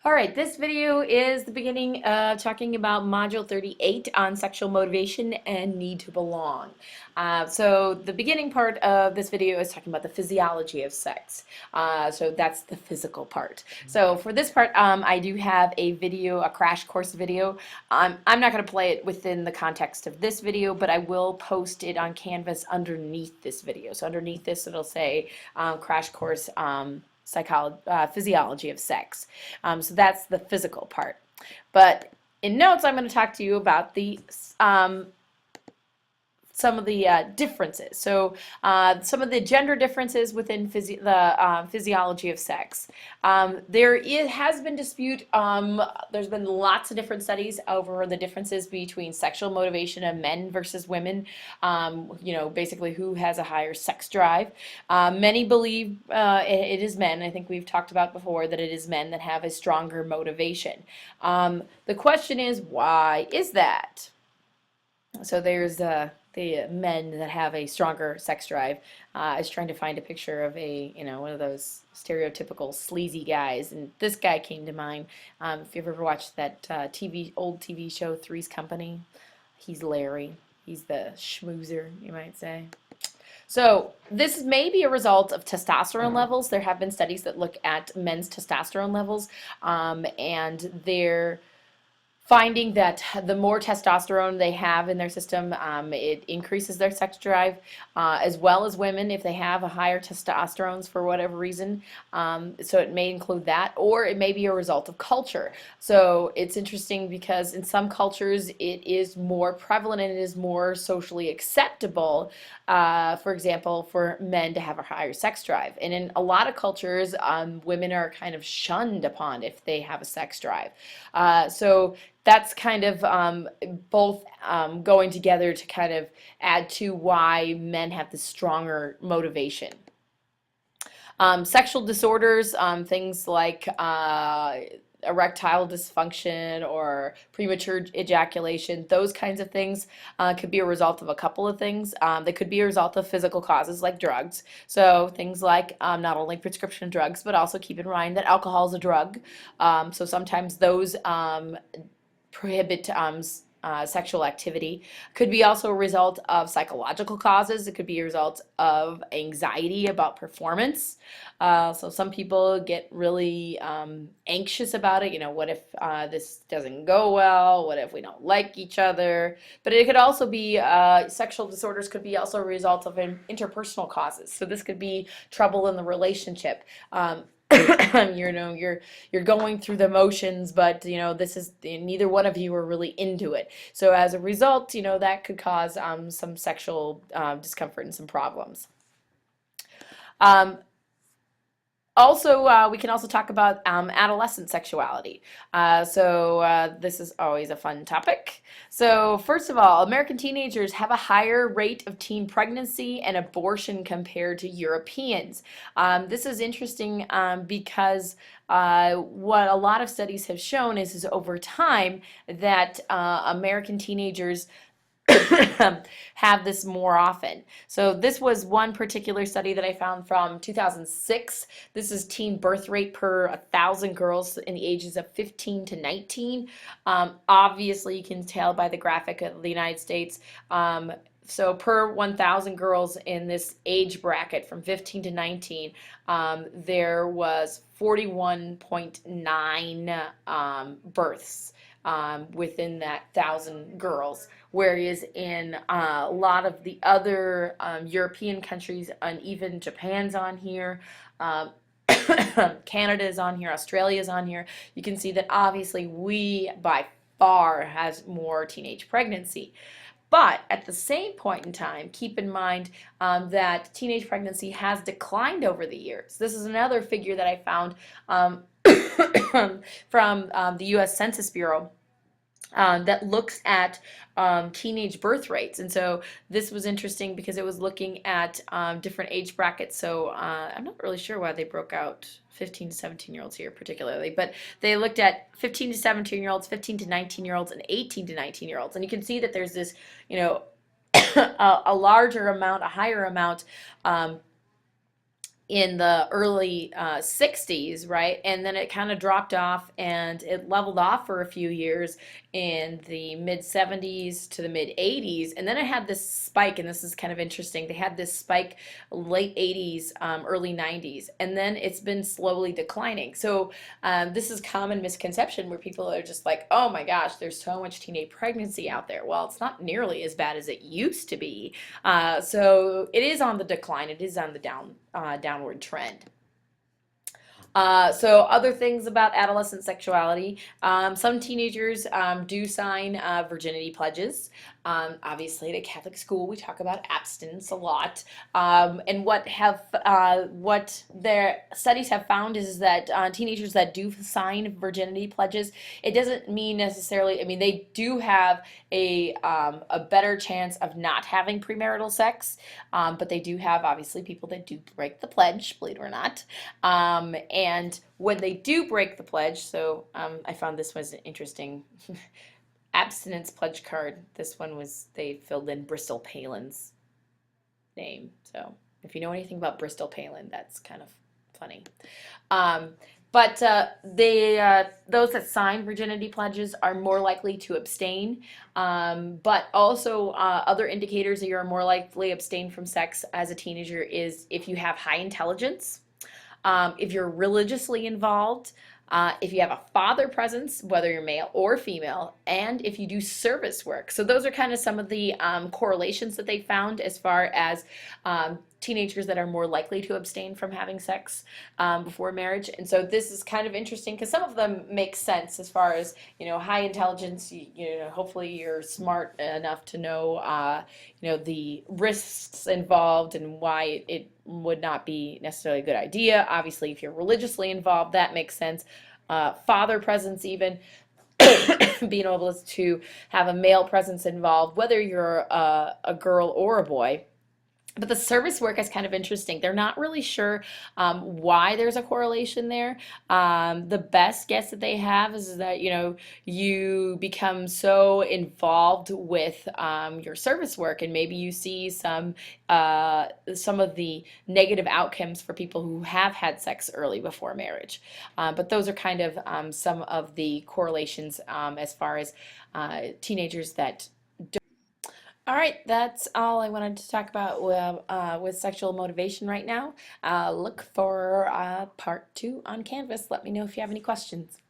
All right, this video is the beginning of talking about Module 38 on sexual motivation and need to belong. So the beginning part of this video is talking about the physiology of sex. So that's the physical part. So for this part, I do have a video, a crash course video. I'm not going to play it within the context of this video, but I will post it on Canvas underneath this video. So underneath this, it'll say crash course physiology of sex. So that's the physical part. But in notes, I'm going to talk to you about the some of the differences. So some of the gender differences within physiology of sex. Has been dispute. There's been lots of different studies over the differences between sexual motivation of men versus women. Basically who has a higher sex drive. Many believe it is men. I think we've talked about before that it is men that have a stronger motivation. The question is, why is that? So there's the men that have a stronger sex drive. I was trying to find a picture of one of those stereotypical sleazy guys, and this guy came to mind. If you've ever watched that old TV show Three's Company, he's Larry. He's the schmoozer, you might say. So this may be a result of testosterone levels. There have been studies that look at men's testosterone levels, and they're finding that the more testosterone they have in their system, it increases their sex drive, as well as women if they have a higher testosterone for whatever reason. So it may include that, or it may be a result of culture. So it's interesting because in some cultures it is more prevalent and it is more socially acceptable, for example, for men to have a higher sex drive. And in a lot of cultures, women are kind of shunned upon if they have a sex drive. So that's kind of both going together to kind of add to why men have this stronger motivation. Sexual disorders, things like erectile dysfunction or premature ejaculation, those kinds of things could be a result of a couple of things. They could be a result of physical causes like drugs. So things like not only prescription drugs, but also keep in mind that alcohol is a drug. So sometimes those prohibit sexual activity. Could be also a result of psychological causes. It could be a result of anxiety about performance. So some people get really anxious about it. What if this doesn't go well? What if we don't like each other? But it could also be sexual disorders could be also a result of interpersonal causes. So this could be trouble in the relationship. You're going through the motions, but this is neither one of you are really into it. So as a result, that could cause some sexual discomfort and some problems. Also, we can also talk about adolescent sexuality. This is always a fun topic. So first of all, American teenagers have a higher rate of teen pregnancy and abortion compared to Europeans. This is interesting because what a lot of studies have shown is over time that American teenagers have this more often. So this was one particular study that I found from 2006. This is teen birth rate per 1,000 girls in the ages of 15 to 19. Obviously, you can tell by the graphic of the United States. So per 1,000 girls in this age bracket from 15 to 19, there was 41.9 births within that 1,000 girls. Whereas in a lot of the other European countries, and even Japan's on here, Canada's on here, Australia's on here, you can see that obviously we by far has more teenage pregnancy. But at the same point in time, keep in mind that teenage pregnancy has declined over the years. This is another figure that I found from the U.S. Census Bureau. That looks at teenage birth rates. And so this was interesting because it was looking at different age brackets. So I'm not really sure why they broke out 15 to 17-year-olds here particularly, but they looked at 15 to 17-year-olds, 15 to 19-year-olds, and 18 to 19-year-olds. And you can see that there's this, a larger amount, a higher amount in the early 60s, right? And then it kind of dropped off and it leveled off for a few years in the mid 70s to the mid 80s. And then it had this spike, and this is kind of interesting. They had this spike late 80s, early 90s, and then it's been slowly declining. So this is common misconception where people are just like, oh my gosh, there's so much teenage pregnancy out there. Well, it's not nearly as bad as it used to be. So it is on the decline. It is on the downward trend. So other things about adolescent sexuality, some teenagers do sign virginity pledges. Obviously, at a Catholic school, we talk about abstinence a lot. And what their studies have found is that teenagers that do sign virginity pledges, it doesn't mean necessarily. I mean, they do have a better chance of not having premarital sex, but they do have obviously people that do break the pledge, believe it or not. And when they do break the pledge, so I found this was interesting. Abstinence pledge card. This one was, they filled in Bristol Palin's name. So if you know anything about Bristol Palin, that's kind of funny. But those that sign virginity pledges are more likely to abstain. But also other indicators that you're more likely to abstain from sex as a teenager is if you have high intelligence, if you're religiously involved, if you have a father presence, whether you're male or female, and if you do service work. So those are kind of some of the correlations that they found as far as teenagers that are more likely to abstain from having sex before marriage. And so this is kind of interesting because some of them make sense as far as, high intelligence, hopefully you're smart enough to know, the risks involved and why it would not be necessarily a good idea. Obviously, if you're religiously involved, that makes sense. Father presence even, being able to have a male presence involved, whether you're a girl or a boy. But the service work is kind of interesting. They're not really sure why there's a correlation there. The best guess that they have is that, you become so involved with your service work, and maybe you see some of the negative outcomes for people who have had sex early before marriage. But those are kind of some of the correlations as far as teenagers that. All right, that's all I wanted to talk about with sexual motivation right now. Look for part 2 on Canvas. Let me know if you have any questions.